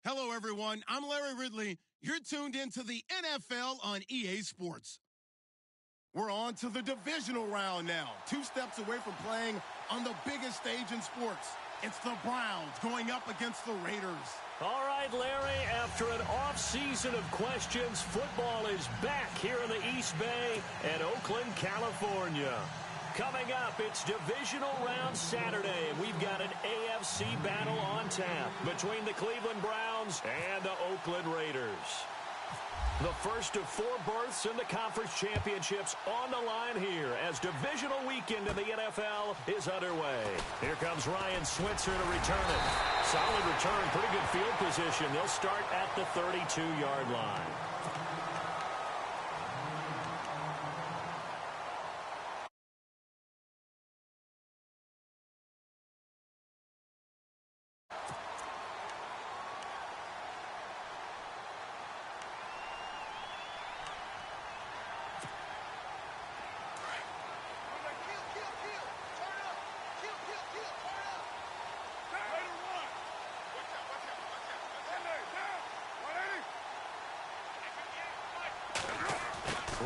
Hello, everyone. I'm Larry Ridley. You're tuned into the NFL on EA Sports. We're on to the divisional round now. 2 steps away from playing on the biggest stage in sports. It's the Browns going up against the Raiders. All right, Larry, after an off-season of questions, football is back here in the East Bay and Oakland, California. Coming up, it's divisional round Saturday, and we've got an AFC battle on tap between the Cleveland Browns and the Oakland Raiders. The first of 4 berths in the conference championships on the line here as divisional weekend in the NFL is underway. Here comes Ryan Switzer to return it. Solid return, pretty good field position. They'll start at the 32-yard line.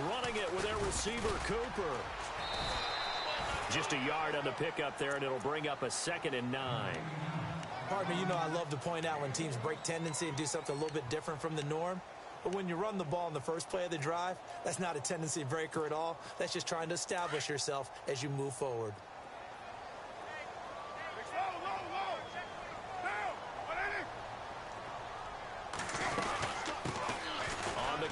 Running it with their receiver, Cooper. Just a yard on the pickup there, and it'll bring up a 2nd and 9. Partner, you know I love to point out when teams break tendency and do something a little bit different from the norm. But when you run the ball in the first play of the drive, that's not a tendency breaker at all. That's just trying to establish yourself as you move forward.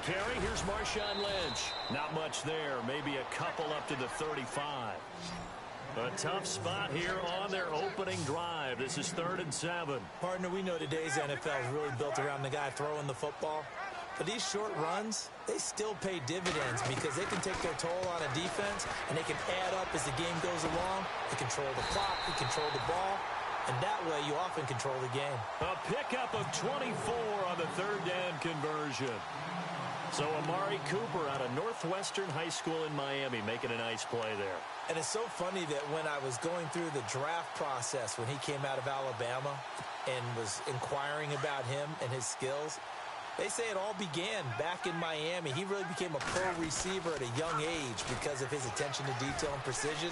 Carry, here's Marshawn Lynch. Not much there, maybe a couple up to the 35. A tough spot here on their opening drive. This is 3rd and 7. Partner, we know today's NFL is really built around the guy throwing the football. But these short runs, they still pay dividends because they can take their toll on a defense and they can add up as the game goes along. They control the clock, they control the ball, and that way you often control the game. A pickup of 24 on the 3rd down conversion. So Amari Cooper out of Northwestern High School in Miami making a nice play there. And it's so funny that when I was going through the draft process when he came out of Alabama and was inquiring about him and his skills, they say it all began back in Miami. He really became a pro receiver at a young age because of his attention to detail and precision.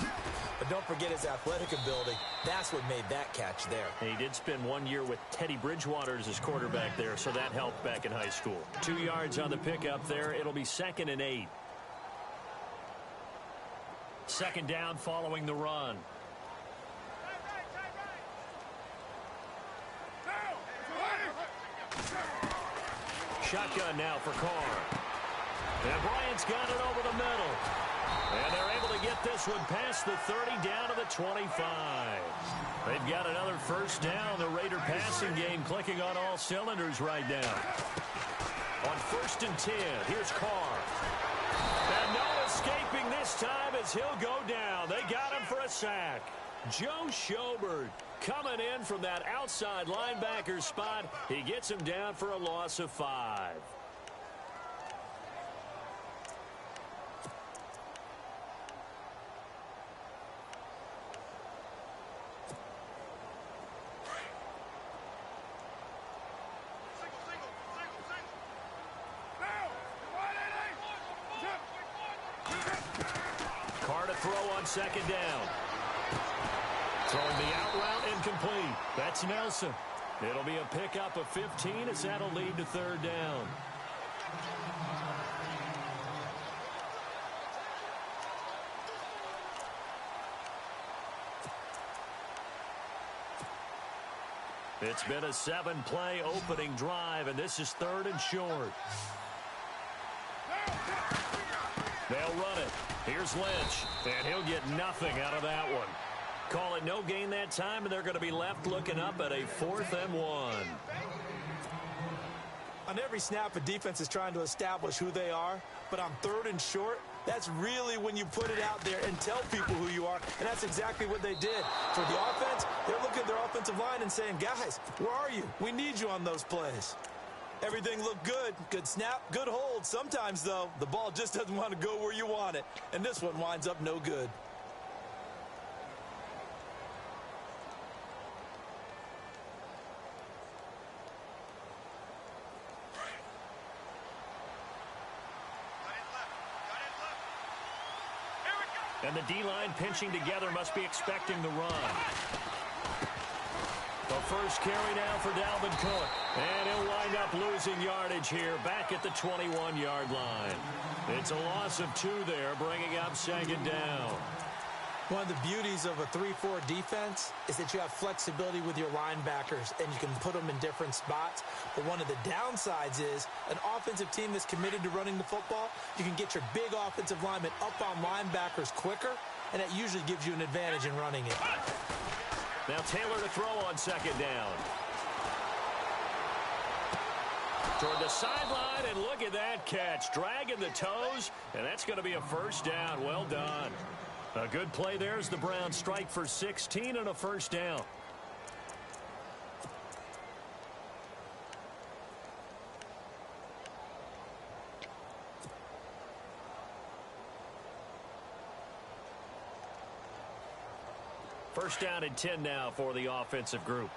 But don't forget his athletic ability. That's what made that catch there. And he did spend 1 year with Teddy Bridgewater as his quarterback there, so that helped back in high school. 2 yards on the pickup there. It'll be 2nd and 8. 2nd down following the run. Shotgun now for Carr. And Bryant's got it over the middle. And they're able to get this one past the 30 down to the 25. They've got another 1st down. The Raider passing game clicking on all cylinders right now. On 1st and 10, here's Carr. And no escaping this time as he'll go down. They got him for a sack. Joe Schobert coming in from that outside linebacker spot. He gets him down for a loss of 5. Carr to throw on 2nd down. Throwing the out route incomplete. That's Nelson. It'll be a pickup of 15 as that'll lead to 3rd down. It's been a 7-play opening drive, and this is 3rd and short. They'll run it. Here's Lynch, and he'll get nothing out of that one. Call it no gain that time, and they're going to be left looking up at a 4th and 1. On every snap, a defense is trying to establish who they are, but on 3rd and short, that's really when you put it out there and tell people who you are, and that's exactly what they did. For the offense, they're looking at their offensive line and saying, guys, where are you? We need you on those plays. Everything looked good. Good snap, good hold. Sometimes, though, the ball just doesn't want to go where you want it, and this one winds up no good. And the D-line pinching together must be expecting the run. The first carry now for Dalvin Cook. And he'll wind up losing yardage here back at the 21-yard line. It's a loss of 2 there, bringing up second down. One of the beauties of a 3-4 defense is that you have flexibility with your linebackers, and you can put them in different spots. But one of the downsides is an offensive team that's committed to running the football, you can get your big offensive linemen up on linebackers quicker, and that usually gives you an advantage in running it. Now Taylor to throw on second down. Toward the sideline, and look at that catch. Dragging the toes, and that's going to be a first down. Well done. A good play there as the Browns strike for 16 and a first down. First down and 10 now for the offensive group.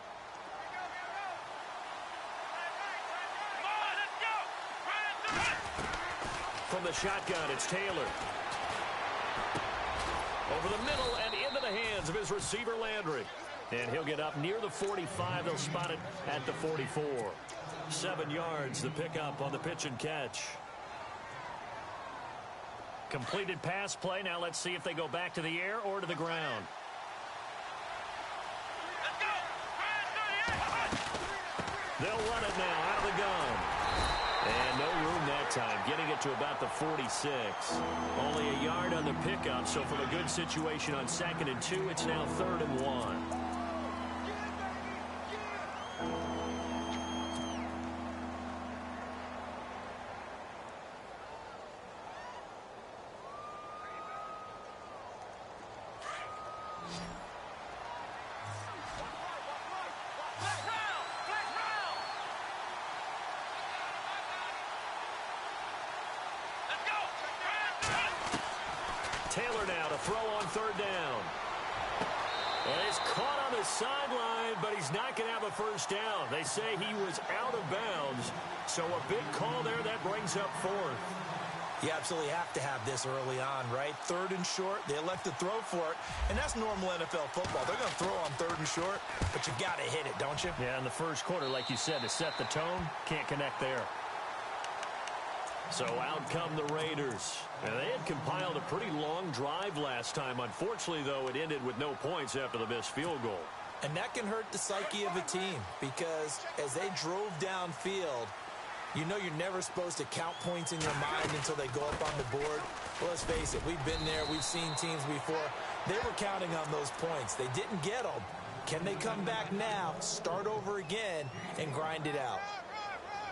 From the shotgun, it's Taylor. Over the middle and into the hands of his receiver, Landry. And he'll get up near the 45. They'll spot it at the 44. 7 yards, the pickup on the pitch and catch. Completed pass play. Now let's see if they go back to the air or to the ground. They'll run it now out of the gun. And no room that time, getting it to about the 46. Only a yard on the pickup, so from a good situation on 2nd and 2, it's now 3rd and 1. Taylor now to throw on 3rd down. And he's caught on the sideline, but he's not going to have a first down. They say he was out of bounds. So a big call there that brings up 4th. You absolutely have to have this early on, right? 3rd and short, they elect to throw for it, and that's normal NFL football. They're going to throw on 3rd and short, but you got to hit it, don't you? Yeah, in the first quarter, like you said, to set the tone, can't connect there. So out come the Raiders. And they had compiled a pretty long drive last time. Unfortunately, though, it ended with no points after the missed field goal. And that can hurt the psyche of a team because as they drove downfield, you know you're never supposed to count points in your mind until they go up on the board. Well, let's face it, we've been there. We've seen teams before. They were counting on those points. They didn't get them. Can they come back now, start over again, and grind it out?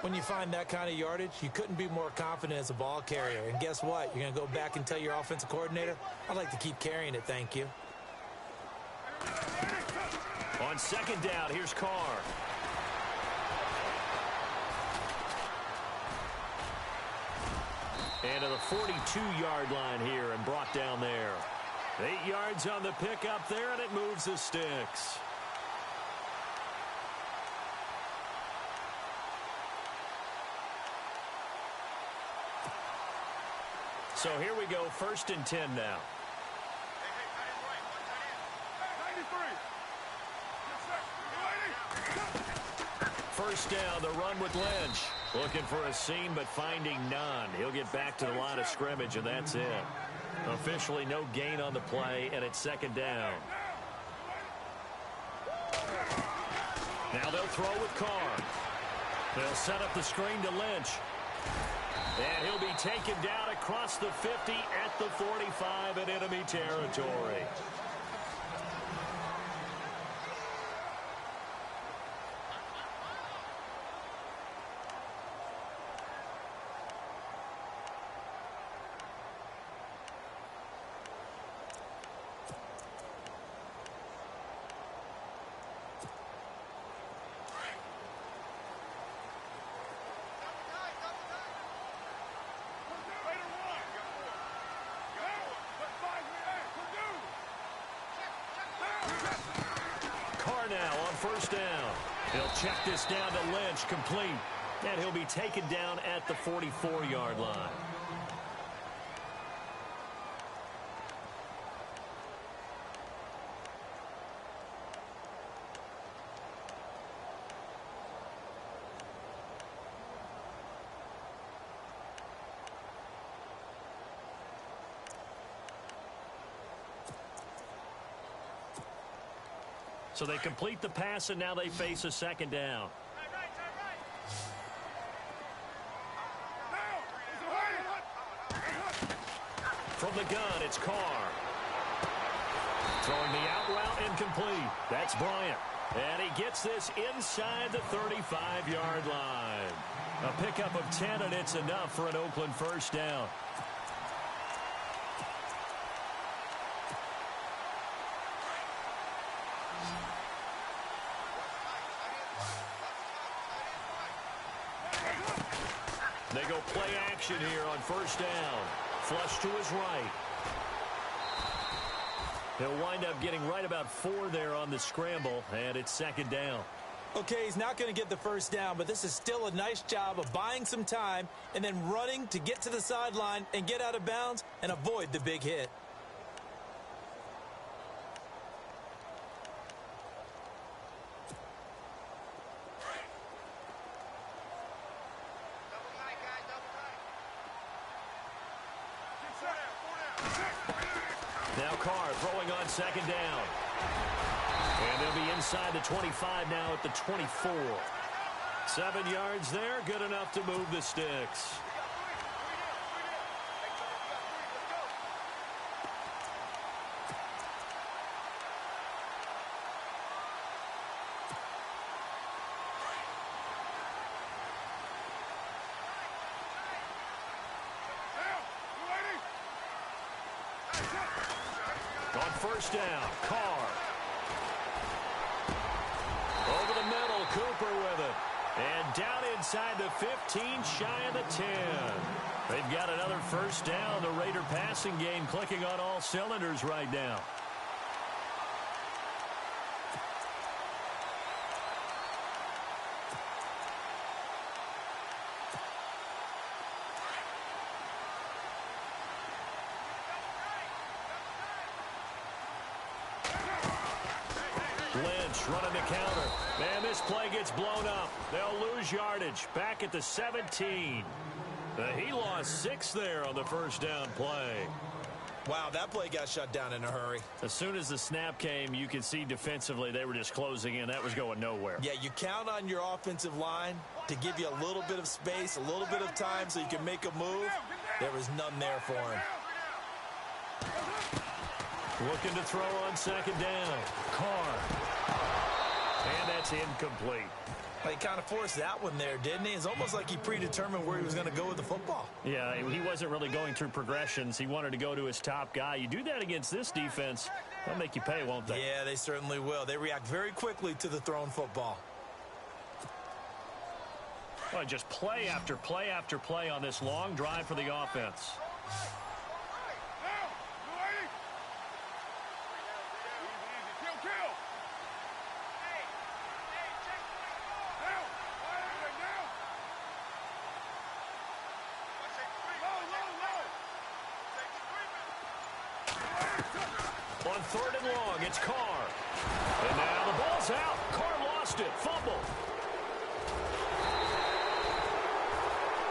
When you find that kind of yardage, you couldn't be more confident as a ball carrier. And guess what? You're going to go back and tell your offensive coordinator, I'd like to keep carrying it, thank you. On 2nd down, here's Carr. And to the 42-yard line here and brought down there. 8 yards on the pickup there, and it moves the sticks. So here we go, 1st and 10 now. First down, the run with Lynch. Looking for a seam, but finding none. He'll get back to the line of scrimmage, and that's it. Officially no gain on the play, and it's 2nd down. Now they'll throw with Carr. They'll set up the screen to Lynch. And he'll be taken down across the 50 at the 45 in enemy territory. Now on 1st down. He'll check this down to Lynch, complete. And he'll be taken down at the 44-yard line. So they complete the pass, and now they face a second down. From the gun, it's Carr. Throwing the out route incomplete. That's Bryant. And he gets this inside the 35-yard line. A pickup of 10, and it's enough for an Oakland first down. They go play action here on first down. Flush to his right. He'll wind up getting right about 4 there on the scramble, and it's second down. Okay, he's not going to get the first down, but this is still a nice job of buying some time and then running to get to the sideline and get out of bounds and avoid the big hit. Now Carr throwing on second down. And they'll be inside the 25 now at the 24. 7 yards there, good enough to move the sticks. On first down, Carr. Over the middle, Cooper with it. And down inside the 15, shy of the 10. They've got another first down. The Raider passing game clicking on all cylinders right now. Lynch running the counter. And this play gets blown up. They'll lose yardage. Back at the 17. He lost 6 there on the first down play. Wow, that play got shut down in a hurry. As soon as the snap came, you could see defensively they were just closing in. That was going nowhere. Yeah, you count on your offensive line to give you a little bit of space, a little bit of time so you can make a move. There was none there for him. Looking to throw on second down. Carr. And that's incomplete. He kind of forced that one there, didn't he? It's almost like he predetermined where he was going to go with the football. Yeah, he wasn't really going through progressions. He wanted to go to his top guy. You do that against this defense, they'll make you pay, won't they? Yeah, they certainly will. They react very quickly to the thrown football. Well, just play after play after play on this long drive for the offense. On third and long, it's Carr. And now the ball's out. Carr lost it. Fumble.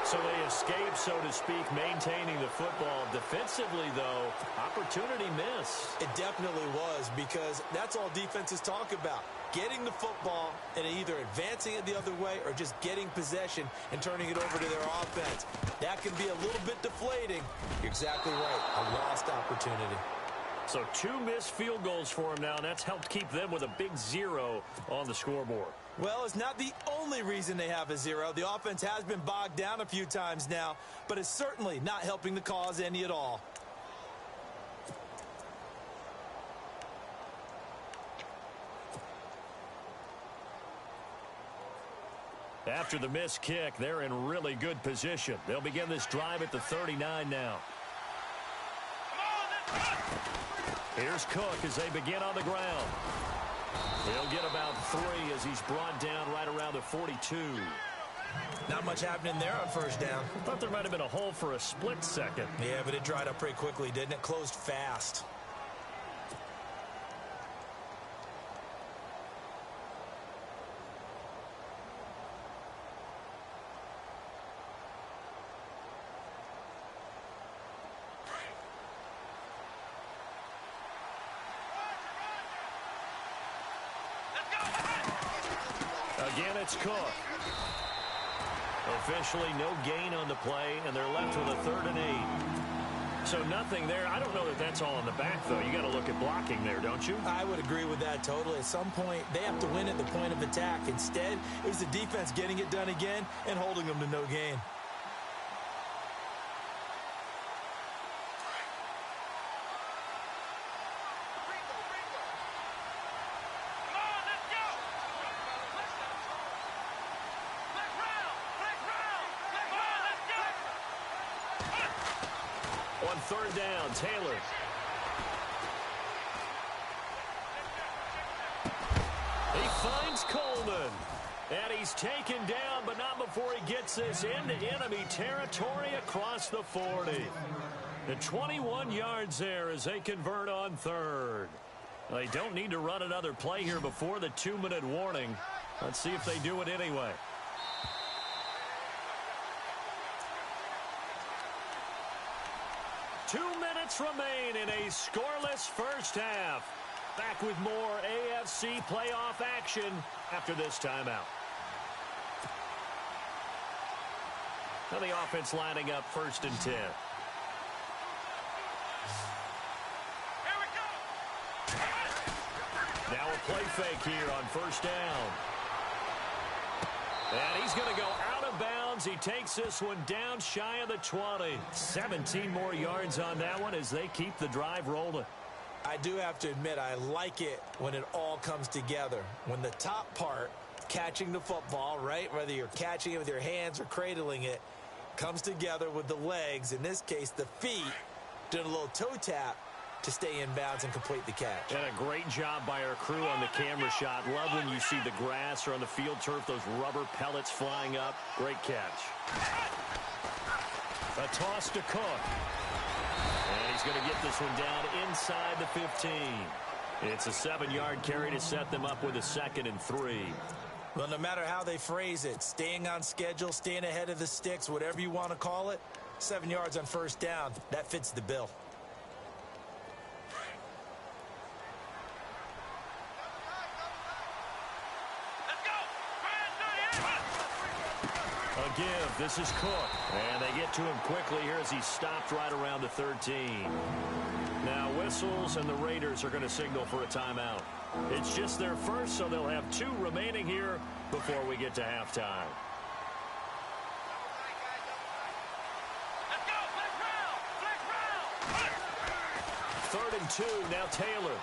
So they escape, so to speak, maintaining the football. Defensively, though, opportunity miss. It definitely was, because that's all defenses talk about. Getting the football and either advancing it the other way or just getting possession and turning it over to their offense. That can be a little bit deflating. You're exactly right. A lost opportunity. So 2 missed field goals for him now, and that's helped keep them with a big 0 on the scoreboard. Well, it's not the only reason they have a 0. The offense has been bogged down a few times now, but it's certainly not helping the cause any at all. After the missed kick, they're in really good position. They'll begin this drive at the 39 now. Here's Cook as they begin on the ground. He'll get about 3 as he's brought down right around the 42. Not much happening there on first down. Thought there might have been a hole for a split second. Yeah, but it dried up pretty quickly, didn't it? Closed fast. it's Cook. Officially no gain on the play, and they're left with a 3rd and 8. So nothing there. I don't know that that's all in the back, though. You got to look at blocking there, don't you? I would agree with that totally. At some point, they have to win at the point of attack. Instead, it was the defense getting it done again and holding them to no gain. On 3rd down, Taylor. He finds Coleman. And he's taken down, but not before he gets this into enemy territory across the 40. The 21 yards there as they convert on 3rd. They don't need to run another play here before the 2-minute warning. Let's see if they do it anyway. Two minutes remain in a scoreless first half. Back with more AFC playoff action after this timeout. Now the offense lining up 1st and 10. Now a play fake here on 1st down. And he's going to go out of bounds. He takes this one down shy of the 20. 17 more yards on that one as they keep the drive rolling. I do have to admit, I like it when it all comes together. When the top part, catching the football, right, whether you're catching it with your hands or cradling it, comes together with the legs, in this case the feet, doing a little toe tap to stay in bounds and complete the catch. And a great job by our crew on the camera shot. Love when you see the grass or on the field turf, those rubber pellets flying up. Great catch. A toss to Cook. And he's going to get this one down inside the 15. It's a 7-yard carry to set them up with a 2nd and 3. Well, no matter how they phrase it, staying on schedule, staying ahead of the sticks, whatever you want to call it, 7 yards on 1st down, that fits the bill. A give. This is Cook. And they get to him quickly here as he stopped right around the 13. Now whistles, and the Raiders are going to signal for a timeout. It's just their first, so they'll have 2 remaining here before we get to halftime. Third and 2, now Taylor.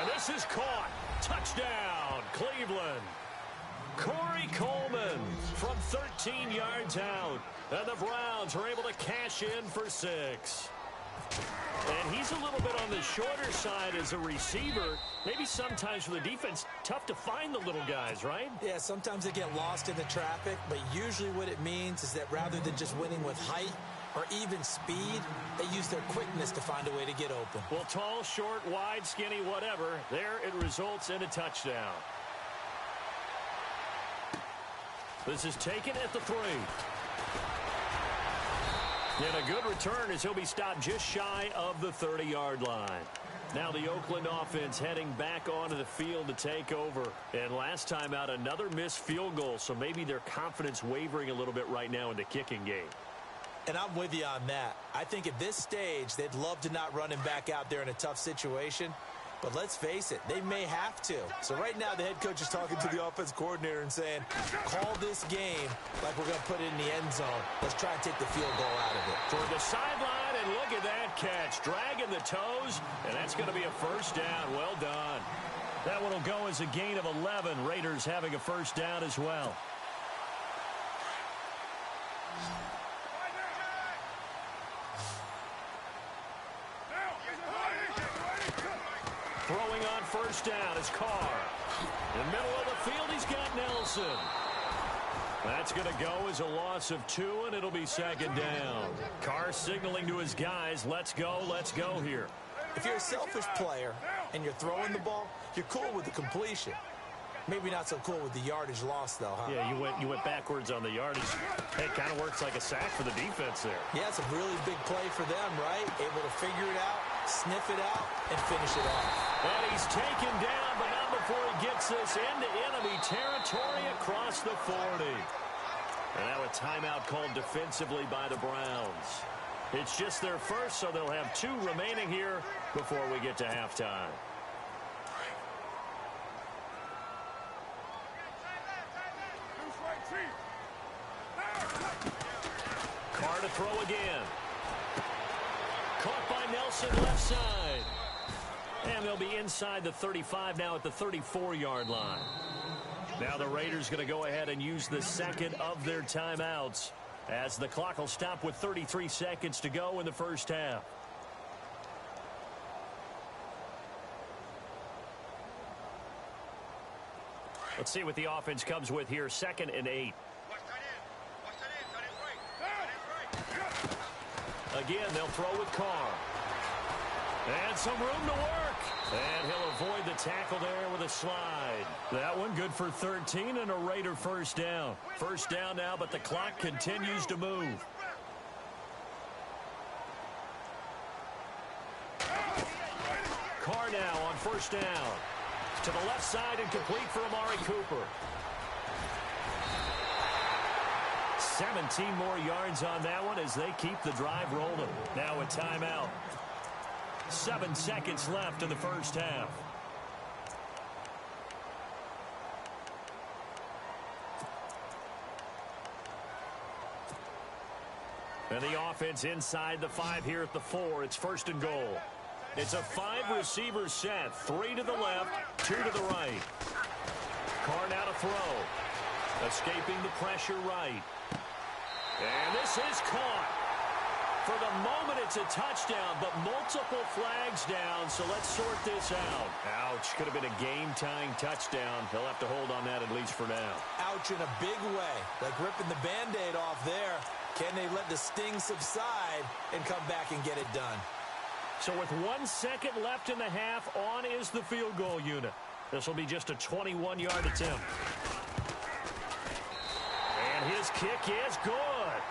And this is caught. Touchdown, Cleveland. Corey Coleman from 13 yards out. And the Browns are able to cash in for 6. And he's a little bit on the shorter side as a receiver. Maybe sometimes for the defense, tough to find the little guys, right? Yeah, sometimes they get lost in the traffic, but usually what it means is that rather than just winning with height or even speed, they use their quickness to find a way to get open. Well, tall, short, wide, skinny, whatever, there it results in a touchdown. This is taken at the 3. And a good return as he'll be stopped just shy of the 30-yard line. Now the Oakland offense heading back onto the field to take over. And last time out, another missed field goal, so maybe their confidence wavering a little bit right now in the kicking game. And I'm with you on that. I think at this stage, they'd love to not run him back out there in a tough situation. But let's face it, they may have to. So right now, the head coach is talking to the offense coordinator and saying, call this game like we're going to put it in the end zone. Let's try and take the field goal out of it. Toward the sideline, and look at that catch. Dragging the toes, and that's going to be a first down. Well done. That one will go as a gain of 11. Raiders having a first down as well. Throwing on first down is Carr. In the middle of the field, he's got Nelson. That's going to go as a loss of 2, and it'll be 2nd down. Carr signaling to his guys, let's go here. If you're a selfish player and you're throwing the ball, you're cool with the completion. Maybe not so cool with the yardage loss, though, huh? Yeah, you went backwards on the yardage. Hey, it kind of works like a sack for the defense there. Yeah, it's a really big play for them, right? Able to figure it out, sniff it out, and finish it off. And he's taken down, but not before he gets this into enemy territory across the 40. And now a timeout called defensively by the Browns. It's just their first, so they'll have 2 remaining here before we get to halftime. Carr to throw again. Caught by Nelson left side. And they'll be inside the 35 now at the 34-yard line. Now the Raiders going to go ahead and use the second of their timeouts as the clock will stop with 33 seconds to go in the first half. Let's see what the offense comes with here. 2nd and 8. Again, they'll throw with Carr. And some room to work. And he'll avoid the tackle there with a slide. That one good for 13 and a Raider first down. First down now, but the clock continues to move. Carr now on first down. To the left side and complete for Amari Cooper. 17 more yards on that one as they keep the drive rolling. Now a timeout. 7 seconds left in the first half. And the offense inside the 5 here at the 4. It's 1st and goal. It's a 5-receiver set. 3 to the left, 2 to the right. Carr now to throw. Escaping the pressure right. And this is caught. For the moment, it's a touchdown, but multiple flags down, so let's sort this out. Ouch. Could have been a game-tying touchdown. They'll have to hold on that at least for now. Ouch in a big way. Like ripping the Band-Aid off there. Can they let the sting subside and come back and get it done? So with 1 second left in the half, on is the field goal unit. This will be just a 21-yard attempt. And his kick is good.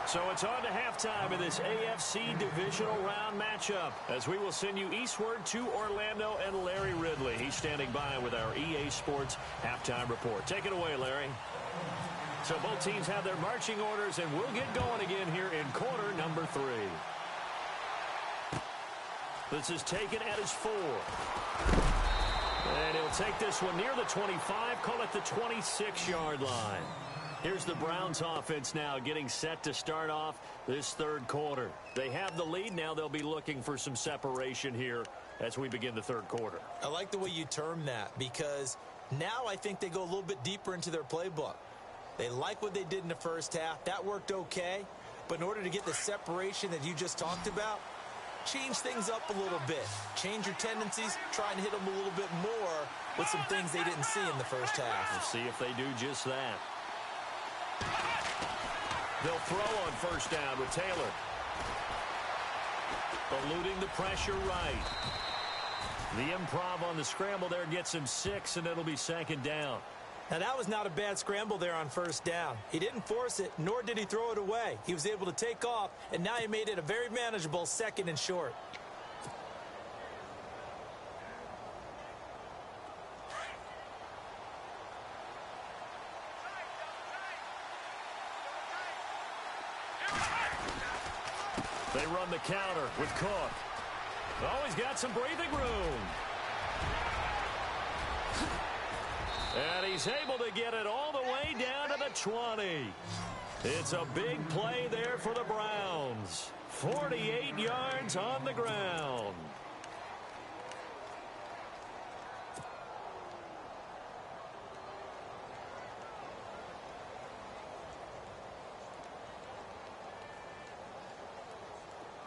So it's on to halftime in this AFC divisional round matchup as we will send you eastward to Orlando and Larry Ridley. He's standing by with our EA Sports halftime report. Take it away, Larry. So both teams have their marching orders, and we'll get going again here in quarter number 3. This is taken at his 4. And he'll take this one near the 25, call it the 26-yard line. Here's the Browns offense now getting set to start off this 3rd quarter. They have the lead. Now they'll be looking for some separation here as we begin the 3rd quarter. I like the way you term that because now I think they go a little bit deeper into their playbook. They like what they did in the first half. That worked okay. But in order to get the separation that you just talked about, change things up a little bit. Change your tendencies. Try and hit them a little bit more with some things they didn't see in the first half. We'll see if they do just that. They'll throw on first down with Taylor. Eluding the pressure right. The improv on the scramble there gets him 6, and it'll be 2nd down. Now, that was not a bad scramble there on first down. He didn't force it, nor did he throw it away. He was able to take off, and now he made it a very manageable 2nd and short. They run the counter with Cook. Oh, he's got some breathing room. And he's able to get it all the way down to the 20. It's a big play there for the Browns. 48 yards on the ground.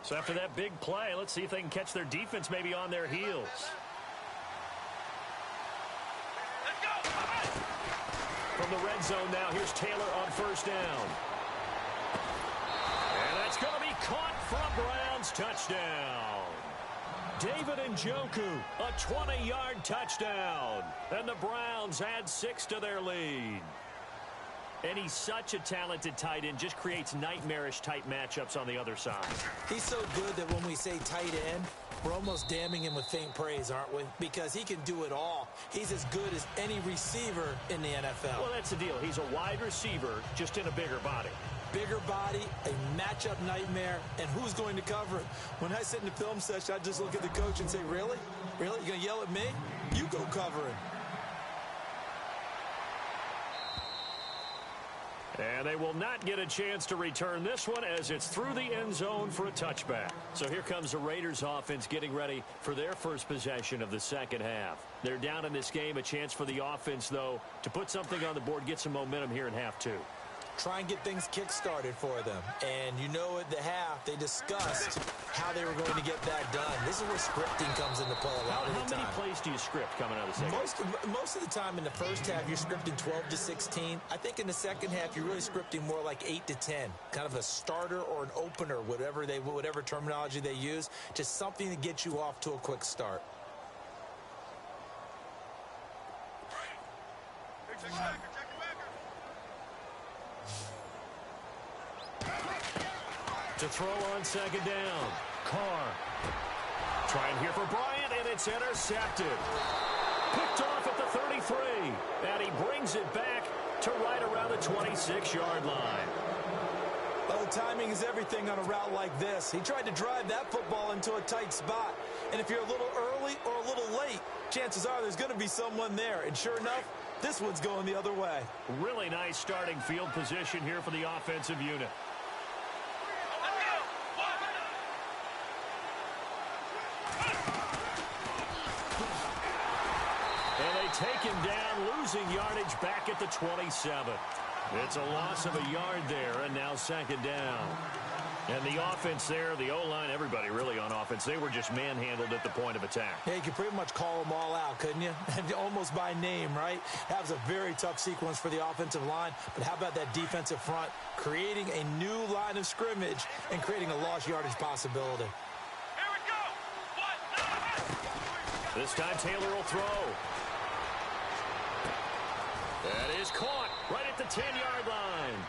So after that big play, let's see if they can catch their defense maybe on their heels. From the red zone now, here's Taylor on first down. And that's going to be caught for a Browns touchdown. David Njoku, a 20-yard touchdown. And the Browns add 6 to their lead. And he's such a talented tight end, just creates nightmarish-type matchups on the other side. He's so good that when we say tight end, we're almost damning him with faint praise, aren't we? Because he can do it all. He's as good as any receiver in the NFL. Well, that's the deal. He's a wide receiver, just in a bigger body. Bigger body, a matchup nightmare, and who's going to cover it? When I sit in the film session, I just look at the coach and say, really? Really? You're going to yell at me? You go cover him. And they will not get a chance to return this one as it's through the end zone for a touchback. So here comes the Raiders offense getting ready for their first possession of the second half. They're down in this game. A chance for the offense, though, to put something on the board, get some momentum here in half two. Try and get things kick-started for them. And you know at the half, they discussed how they were going to get that done. This is where scripting comes into play a lot of the time. How many plays do you script coming out of the second? Most of the time in the first half, you're scripting 12 to 16. I think in the second half, you're really scripting more like 8 to 10. Kind of a starter or an opener, whatever terminology they use. Just something to get you off to a quick start. To throw on second down. Carr. Trying here for Bryant, and it's intercepted. Picked off at the 33. And he brings it back to right around the 26-yard line. Well, the timing is everything on a route like this. He tried to drive that football into a tight spot. And if you're a little early or a little late, chances are there's going to be someone there. And sure enough, this one's going the other way. Really nice starting field position here for the offensive unit. Take him down, losing yardage back at the 27. It's a loss of a yard there, and now second down. And the offense there, the O-line, everybody really on offense, they were just manhandled at the point of attack. Yeah, you could pretty much call them all out, couldn't you? And almost by name, right? That was a very tough sequence for the offensive line. But how about that defensive front creating a new line of scrimmage and creating a lost yardage possibility? Here we go. This time Taylor will throw. That is caught right at the 10-yard line.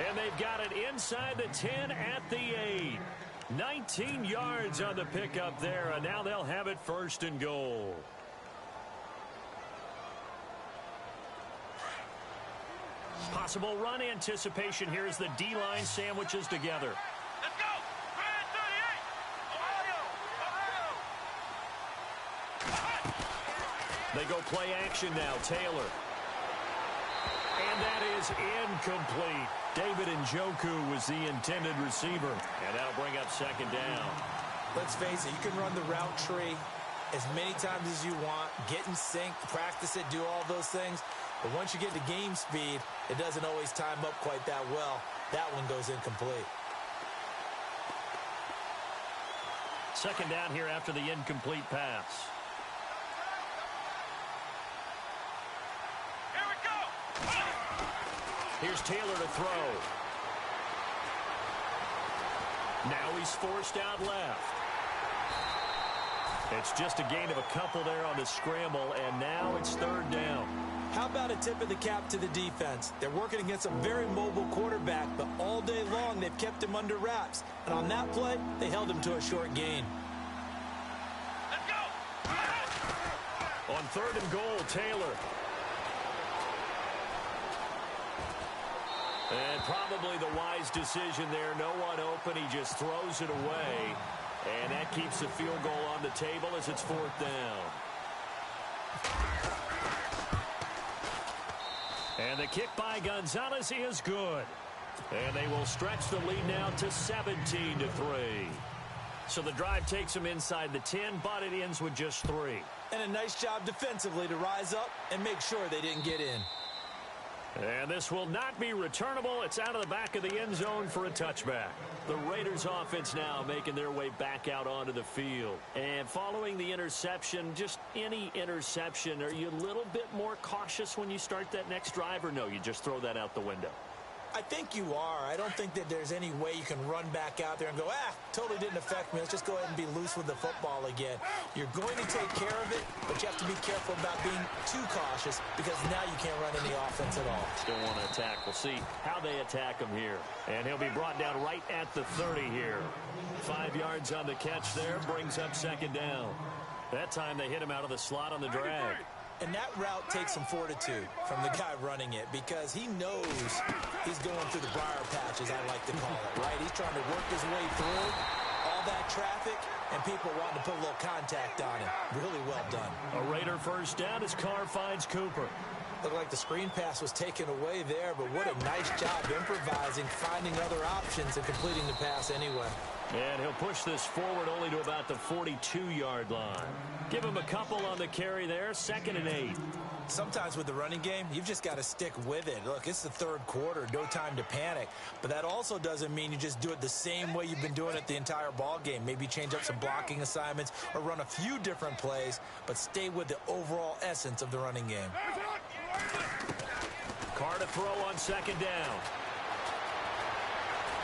And they've got it inside the 10 at the 8. 19 yards on the pickup there, and now they'll have it first and goal. Possible run anticipation here as the D-line sandwiches together. Let's go. Red 38. Ohio. They go play action now. Taylor. And that is incomplete. David Njoku was the intended receiver. And that'll bring up second down. Let's face it, you can run the route tree as many times as you want, get in sync, practice it, do all those things. But once you get to game speed, it doesn't always time up quite that well. That one goes incomplete. Second down here after the incomplete pass. Here's Taylor to throw. Now he's forced out left. It's just a gain of a couple there on the scramble, and now it's third down. How about a tip of the cap to the defense? They're working against a very mobile quarterback, but all day long they've kept him under wraps. And on that play, they held him to a short gain. Let's go. On third and goal, Taylor. And probably the wise decision there. No one open. He just throws it away. And that keeps the field goal on the table as it's fourth down. And the kick by Gonzalez is good. And they will stretch the lead now to 17-3. So the drive takes them inside the 10, but it ends with just 3. And a nice job defensively to rise up and make sure they didn't get in. And this will not be returnable. It's out of the back of the end zone for a touchback. The Raiders offense now making their way back out onto the field. And following the interception, just any interception, are you a little bit more cautious when you start that next drive, or no, you just throw that out the window? I think you are. I don't think that there's any way you can run back out there and go, totally didn't affect me. Let's just go ahead and be loose with the football again. You're going to take care of it, but you have to be careful about being too cautious because now you can't run any offense at all. Still want to attack. We'll see how they attack him here. And he'll be brought down right at the 30 here. 5 yards on the catch there, brings up second down. That time they hit him out of the slot on the drag. And that route takes some fortitude from the guy running it because he knows he's going through the briar patch, as I like to call it, right? He's trying to work his way through all that traffic, and people want to put a little contact on him. Really well done. A Raider first down as Carr finds Cooper. Looked like the screen pass was taken away there, but what a nice job improvising, finding other options, and completing the pass anyway. And he'll push this forward only to about the 42-yard line. Give him a couple on the carry there, 2nd and 8. Sometimes with the running game, you've just got to stick with it. Look, it's the third quarter, no time to panic. But that also doesn't mean you just do it the same way you've been doing it the entire ball game. Maybe change up some blocking assignments or run a few different plays, but stay with the overall essence of the running game. Carr to throw on 2nd down.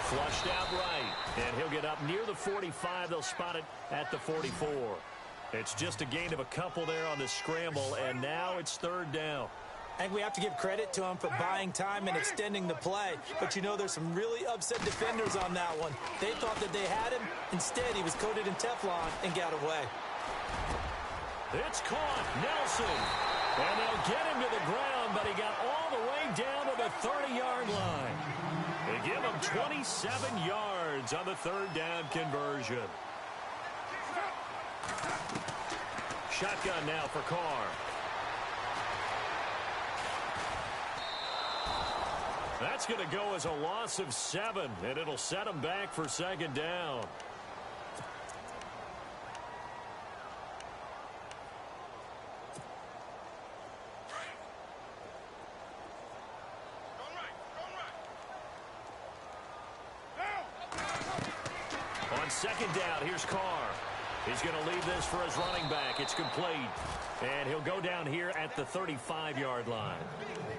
Flushed out right, and he'll get up near the 45. They'll spot it at the 44. It's just a gain of a couple there on the scramble, and now it's 3rd down. I think we have to give credit to him for buying time and extending the play. But, you know, there's some really upset defenders on that one. They thought that they had him. Instead, he was coated in Teflon and got away. It's caught. Nelson. And they'll get him to the ground, but he got all the way down to the 30-yard line. They give him 27 yards on the 3rd down conversion. Shotgun now for Carr. That's going to go as a loss of 7, and it'll set him back for 2nd down. On 2nd down, here's Carr. He's going to leave this for his running back. It's complete. And he'll go down here at the 35-yard line.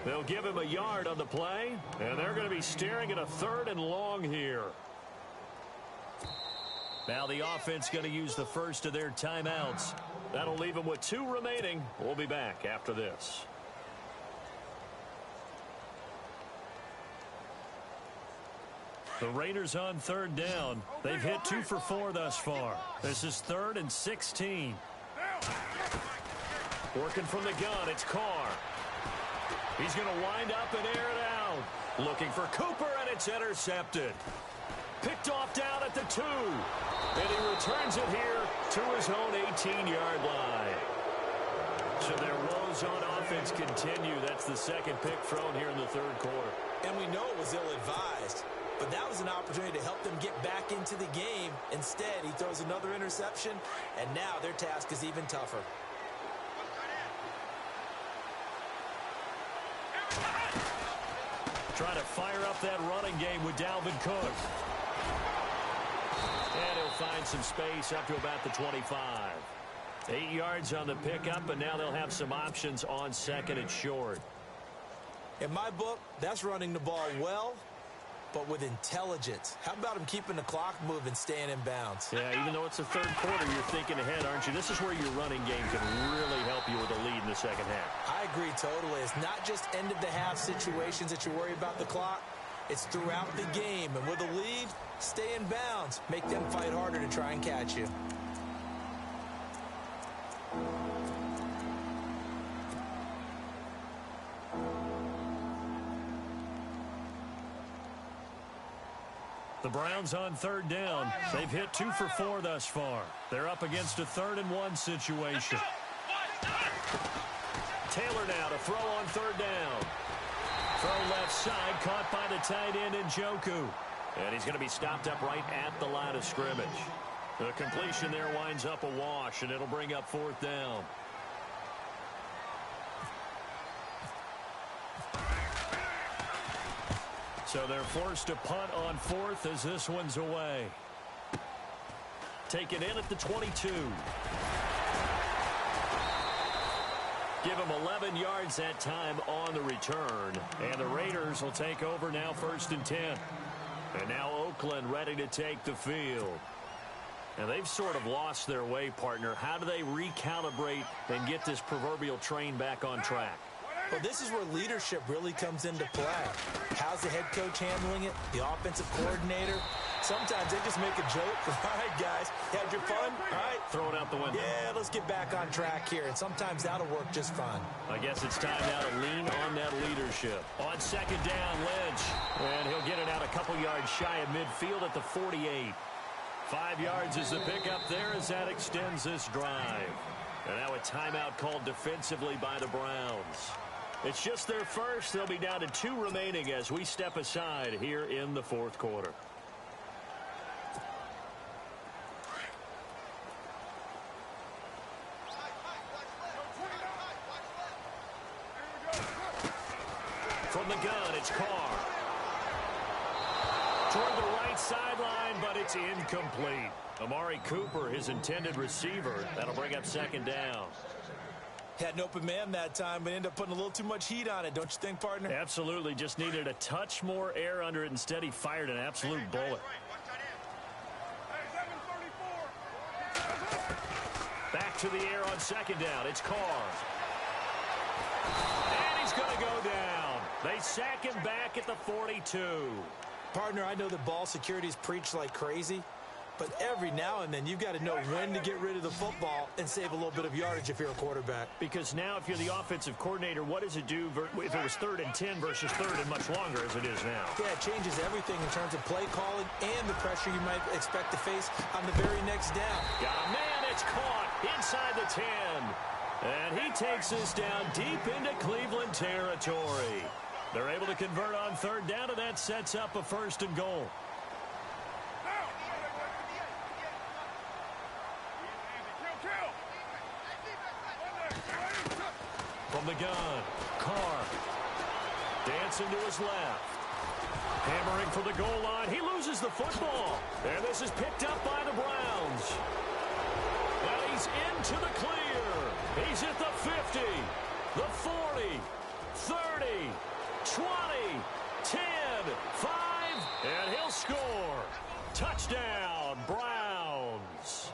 They'll give him a yard on the play, and they're going to be staring at a 3rd and long here. Now the offense going to use the first of their timeouts. That'll leave them with 2 remaining. We'll be back after this. The Raiders on 3rd down. They've hit 2 for 4 thus far. This is 3rd and 16. Working from the gun, it's Carr. He's going to wind up and air it out. Looking for Cooper, and it's intercepted. Picked off down at the 2. And he returns it here to his own 18-yard line. So their woes on offense continue. That's the 2nd pick thrown here in the 3rd quarter. And we know it was ill-advised. But that was an opportunity to help them get back into the game. Instead, he throws another interception, and now their task is even tougher. Trying to fire up that running game with Dalvin Cook. And he'll find some space up to about the 25. 8 yards on the pickup, and now they'll have some options on 2nd and short. In my book, that's running the ball well, but with intelligence. How about him keeping the clock moving, staying in bounds? Yeah, even though it's the 3rd quarter, you're thinking ahead, aren't you? This is where your running game can really help you with a lead in the 2nd half. I agree totally. It's not just end-of-the-half situations that you worry about the clock. It's throughout the game. And with a lead, stay in bounds. Make them fight harder to try and catch you. The Browns on 3rd down. They've hit 2 for 4 thus far. They're up against a 3rd and 1 situation. Taylor now to throw on 3rd down. Throw left side, caught by the tight end Njoku. And he's going to be stopped up right at the line of scrimmage. The completion there winds up a wash, and it'll bring up 4th down. So they're forced to punt on 4th as this one's away. Taken in at the 22. Give him 11 yards that time on the return. And the Raiders will take over now 1st and 10. And now Oakland ready to take the field. And they've sort of lost their way, partner. How do they recalibrate and get this proverbial train back on track? Well, this is where leadership really comes into play. How's the head coach handling it? The offensive coordinator? Sometimes they just make a joke. All right, guys, had your fun? All right. Throw it out the window. Yeah, let's get back on track here. And sometimes that'll work just fine. I guess it's time now to lean on that leadership. On 2nd down, Lynch. And he'll get it out a couple yards shy of midfield at the 48. 5 yards is the pickup there as that extends this drive. And now a timeout called defensively by the Browns. It's just their first. They'll be down to 2 remaining as we step aside here in the 4th quarter. From the gun, it's Carr. Toward the right sideline, but it's incomplete. Amari Cooper, his intended receiver. That'll bring up 2nd down. Had an open man that time, but ended up putting a little too much heat on it, don't you think, partner? Absolutely. Just needed a touch more air under it. Instead, he fired an absolute bullet. Back to the air on 2nd down. It's Carr. And he's going to go down. They sack him back at the 42. Partner, I know that ball security is preached like crazy, but every now and then you've got to know when to get rid of the football and save a little bit of yardage if you're a quarterback. Because now if you're the offensive coordinator, what does it do if it was 3rd and 10 versus 3rd and much longer as it is now? Yeah, it changes everything in terms of play calling and the pressure you might expect to face on the very next down. Got a man, it's caught inside the 10. And he takes us down deep into Cleveland territory. They're able to convert on 3rd down, and that sets up a 1st and goal. From the gun, Carr. Dancing to his left. Hammering for the goal line. He loses the football. And this is picked up by the Browns. And he's into the clear. He's at the 50, the 40, 30, 20, 10, 5, and he'll score. Touchdown, Browns.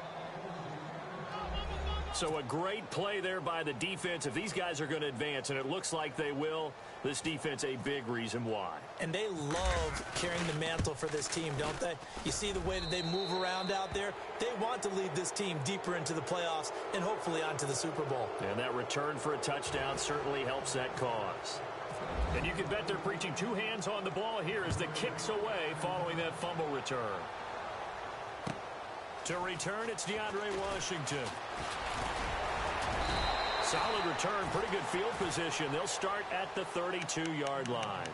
So a great play there by the defense. If these guys are going to advance, and it looks like they will, this defense a big reason why. And they love carrying the mantle for this team, don't they? You see the way that they move around out there? They want to lead this team deeper into the playoffs and hopefully onto the Super Bowl. And that return for a touchdown certainly helps that cause. And you can bet they're preaching 2 hands on the ball here as the kick's away following that fumble return. To return, it's DeAndre Washington. Solid return, pretty good field position. They'll start at the 32-yard line.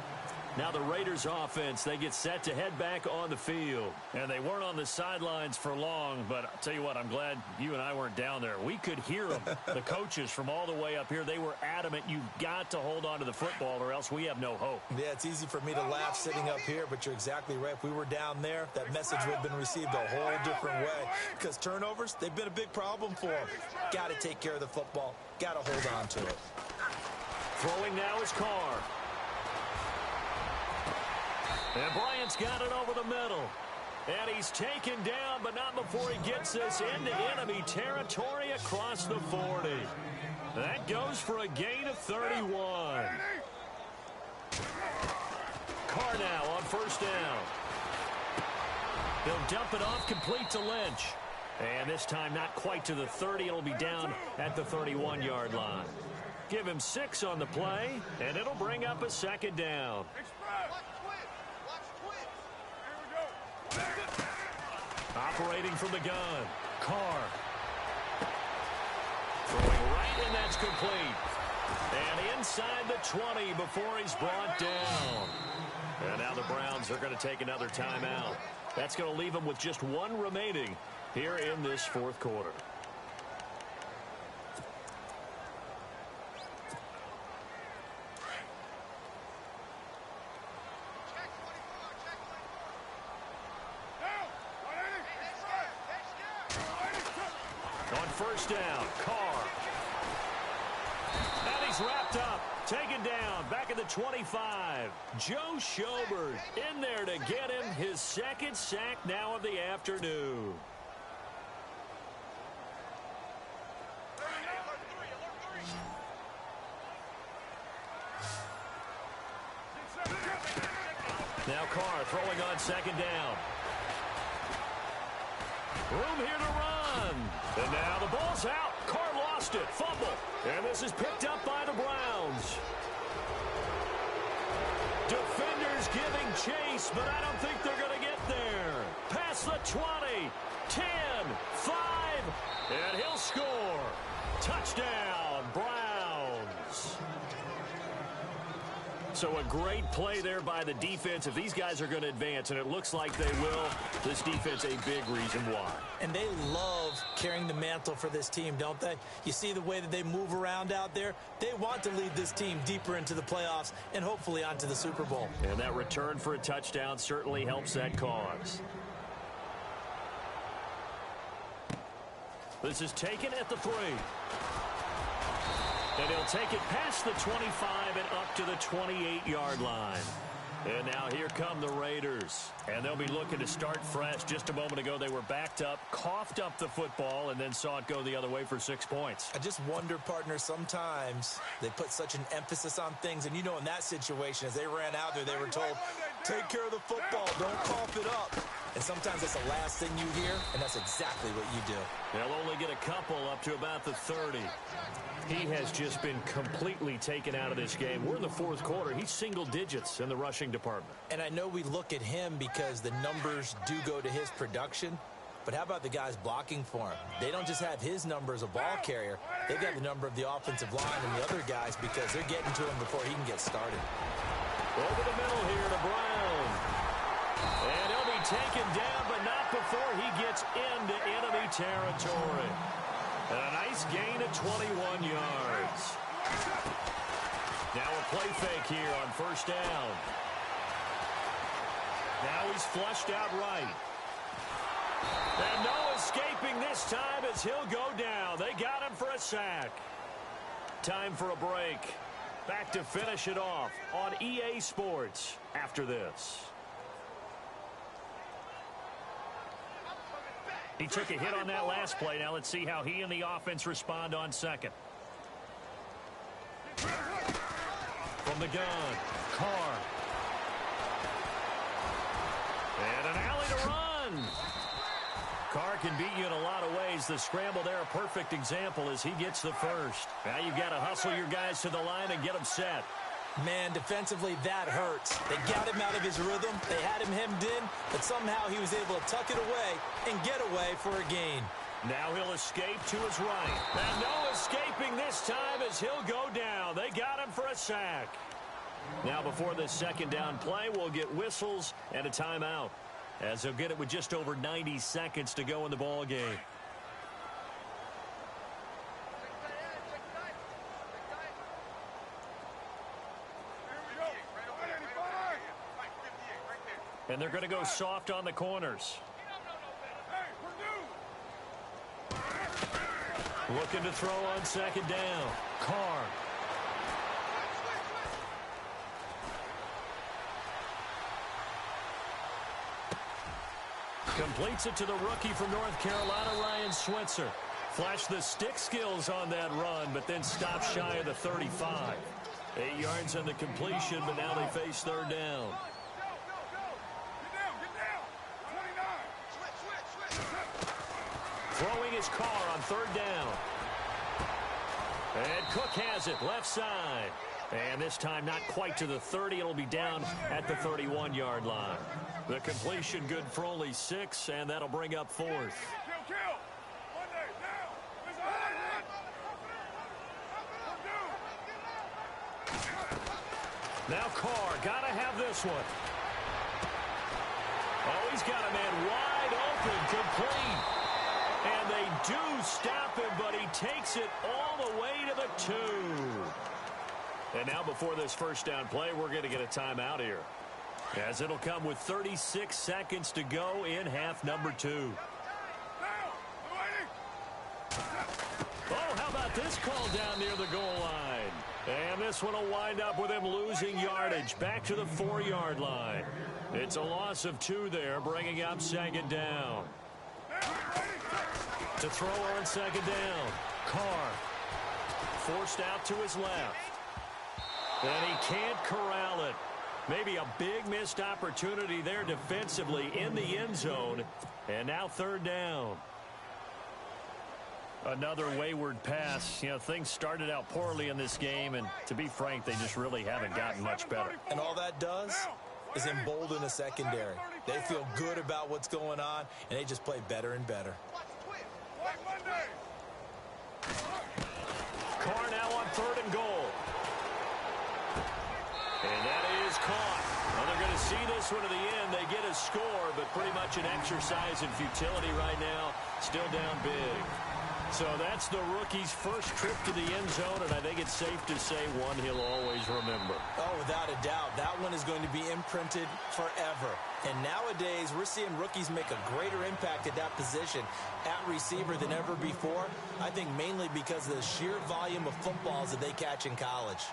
Now the Raiders offense, they get set to head back on the field. And they weren't on the sidelines for long, but I'll tell you what, I'm glad you and I weren't down there. We could hear them, the coaches from all the way up here. They were adamant, you've got to hold on to the football or else we have no hope. Yeah, it's easy for me to laugh sitting up here, but you're exactly right. If we were down there, that message would have been received a whole different way. Because turnovers, they've been a big problem for them. Got to take care of the football. Got to hold on to it. Throwing now is Carr. And Bryant's got it over the middle. And he's taken down, but not before he gets this into enemy territory across the 40. That goes for a gain of 31. Carr now on 1st down. He'll dump it off complete to Lynch. And this time not quite to the 30. It'll be down at the 31-yard line. Give him 6 on the play, and it'll bring up a 2nd down. Operating from the gun, Carr. Throwing right, and that's complete. And inside the 20 before he's brought down. And now the Browns are going to take another timeout. That's going to leave them with just 1 remaining here in this 4th quarter. On 1st down, Carr. And he's wrapped up. Taken down. Back at the 25. Joe Schobert in there to get him his second sack now of the afternoon. Now Carr throwing on second down. Room here to run. And now the ball's out. Carr lost it. Fumble. And this is picked up by the Browns. Defenders giving chase, but I don't think they're going to get there. Past the 20, 10, 5, and he'll score. Touchdown, Browns. So a great play there by the defense. If these guys are going to advance, and it looks like they will, this defense a big reason why. And they love carrying the mantle for this team, don't they? You see the way that they move around out there? They want to lead this team deeper into the playoffs and hopefully onto the Super Bowl. And that return for a touchdown certainly helps that cause. This is taken at the 3. And he'll take it past the 25 and up to the 28-yard line. And now here come the Raiders. And they'll be looking to start fresh. Just a moment ago, they were backed up, coughed up the football, and then saw it go the other way for 6 points. I just wonder, partner, sometimes they put such an emphasis on things. And you know, in that situation, as they ran out there, they were told, take care of the football, don't cough it up. And sometimes that's the last thing you hear, and that's exactly what you do. They'll only get a couple up to about the 30. He has just been completely taken out of this game. We're in the fourth quarter. He's single digits in the rushing department. And I know we look at him because the numbers do go to his production. But how about the guys blocking for him? They don't just have his number as a ball carrier. They've got the number of the offensive line and the other guys because they're getting to him before he can get started. Over the middle here to Brown. And he'll be taken down, but not before he gets into enemy territory. And a nice gain of 21 yards. Now a play fake here on first down. Now he's flushed out right. And no escaping this time as he'll go down. They got him for a sack. Time for a break. Back to finish it off on EA Sports after this. He took a hit on that last play. Now let's see how he and the offense respond on second. From the gun, Carr. And an alley to run. Carr can beat you in a lot of ways. The scramble there, a perfect example as he gets the first. Now you've got to hustle your guys to the line and get them set. Man, defensively, that hurts. They got him out of his rhythm. They had him hemmed in, but somehow he was able to tuck it away and get away for a gain. Now he'll escape to his right. And no escaping this time as he'll go down. They got him for a sack. Now before this second down play, we'll get whistles and a timeout, as they'll get it with just over 90 seconds to go in the ball game. And they're going to go soft on the corners. Looking to throw on second down. Carr. Completes it to the rookie from North Carolina, Ryan Switzer. Flashed the stick skills on that run, but then stopped shy of the 35. 8 yards on the completion, but now they face third down. Throwing his Carr on third down. And Cook has it left side. And this time not quite to the 30. It'll be down at the 31-yard line. The completion good for only 6, and that'll bring up fourth. Now Carr, got to have this one. Oh, he's got a man wide open, complete. And they do stop him, but he takes it all the way to the 2. And now before this first down play, we're going to get a timeout here, as it'll come with 36 seconds to go in half number 2. Oh, how about this call down near the goal line. And this one will wind up with him losing yardage back to the 4-yard line. It's a loss of 2 there, bringing up second down. To throw on second down, Carr. Forced out to his left. And he can't corral it. Maybe a big missed opportunity there defensively in the end zone. And now third down. Another wayward pass. You know, things started out poorly in this game, and to be frank, they just really haven't gotten much better. And all that does is embolden the secondary. They feel good about what's going on, and they just play better and better. Carr now on 3rd and goal. And that is caught. Well, they're going to see this one to the end. They get a score, but pretty much an exercise in futility right now. Still down big. So that's the rookie's first trip to the end zone, and I think it's safe to say one he'll always remember. Oh, without a doubt. That one is going to be imprinted forever. And nowadays, we're seeing rookies make a greater impact at that position at receiver than ever before. I think mainly because of the sheer volume of footballs that they catch in college.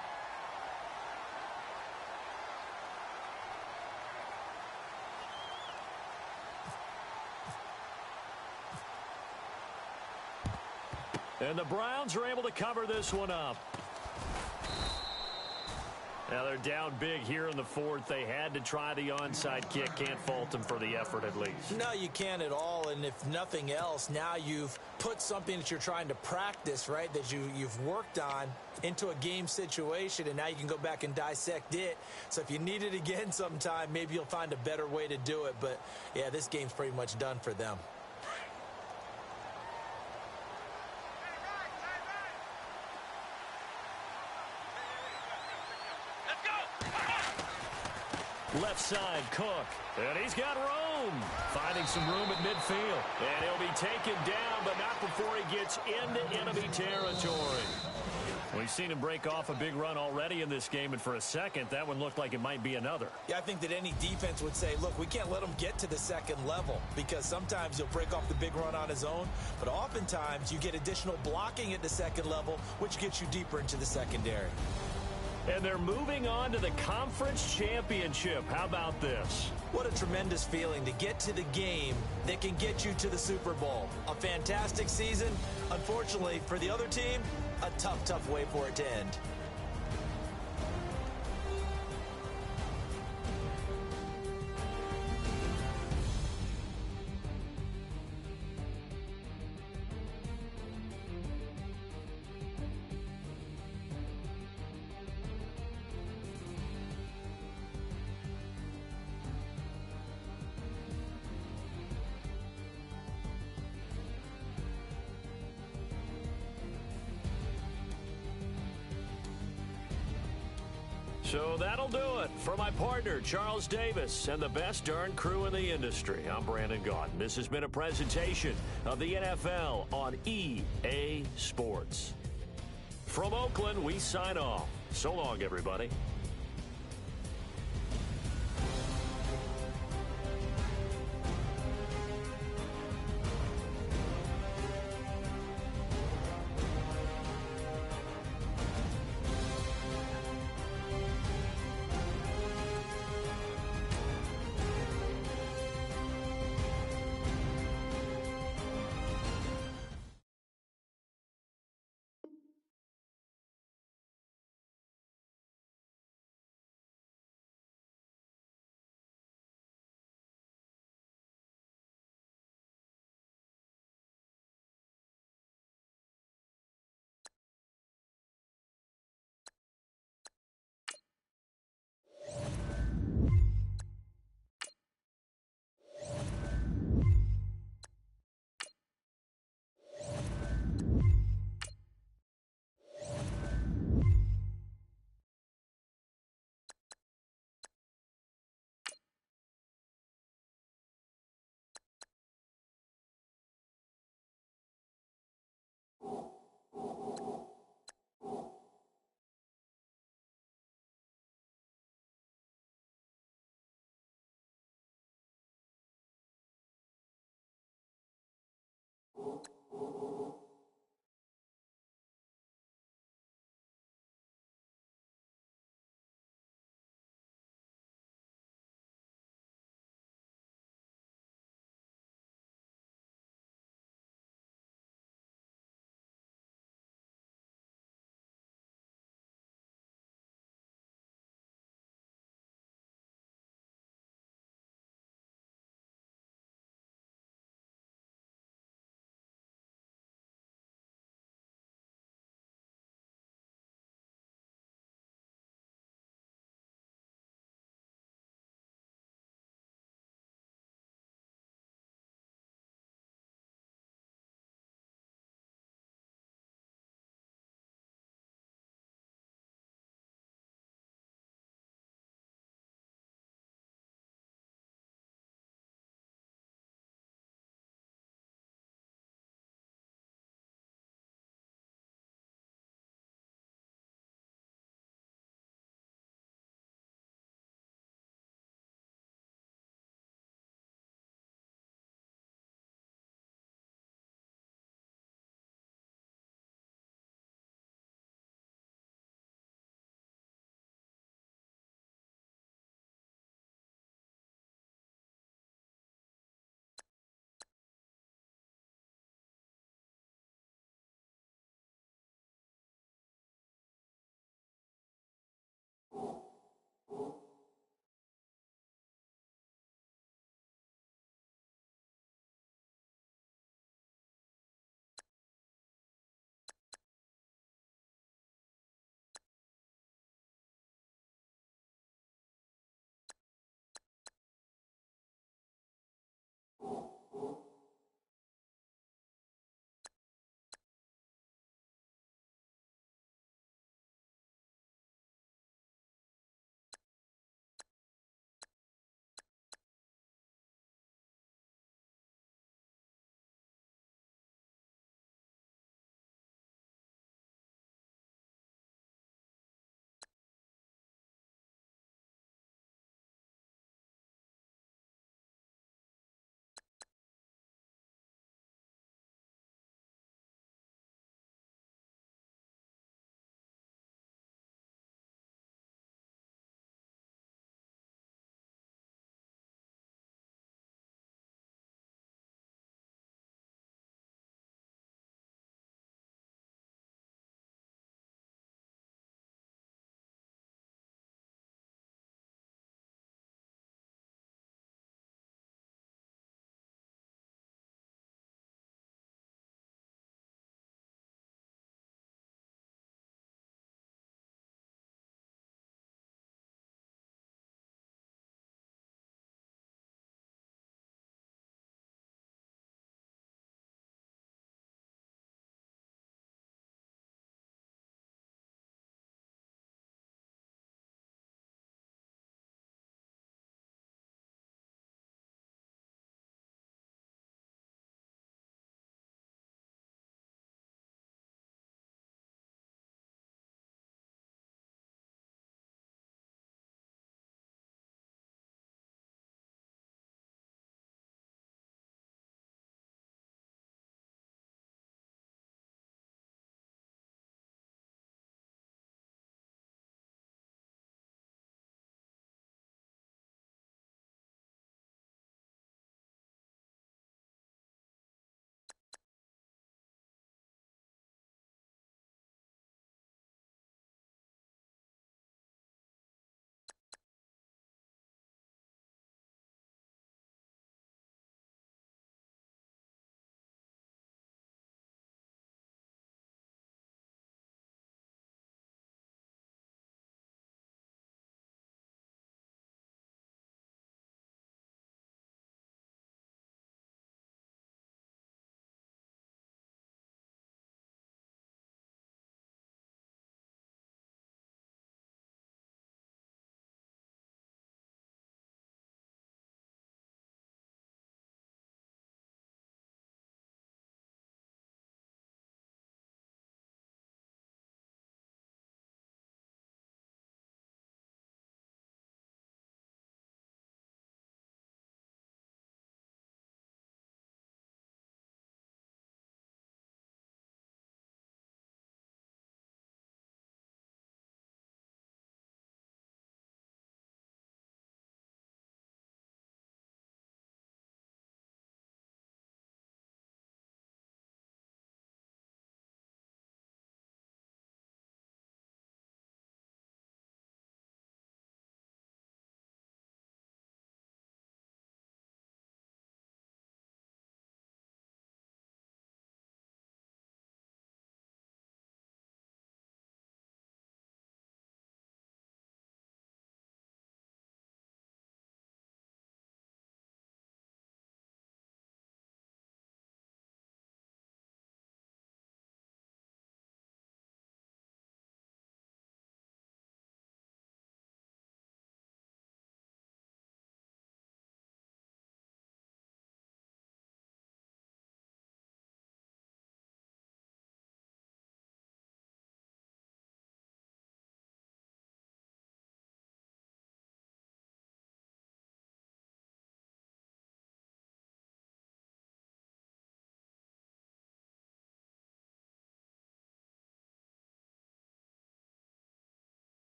And the Browns are able to cover this one up. Now they're down big here in the 4th. They had to try the onside kick. Can't fault them for the effort at least. No, you can't at all. And if nothing else, now you've put something that you're trying to practice, right, that you've worked on into a game situation, and now you can go back and dissect it. So if you need it again sometime, maybe you'll find a better way to do it. But, yeah, this game's pretty much done for them. Left side, Cook. And he's got room. Finding some room at midfield. And he'll be taken down, but not before he gets into enemy territory. We've seen him break off a big run already in this game, and for a second, that one looked like it might be another. Yeah, I think that any defense would say, look, we can't let him get to the second level, because sometimes he'll break off the big run on his own, but oftentimes you get additional blocking at the second level, which gets you deeper into the secondary. And they're moving on to the conference championship. How about this? What a tremendous feeling to get to the game that can get you to the Super Bowl. A fantastic season. Unfortunately, for the other team, a tough way for it to end. So that'll do it. For my partner, Charles Davis, and the best darn crew in the industry, I'm Brandon Gaudin. This has been a presentation of the NFL on EA Sports. From Oakland, we sign off. So long, everybody.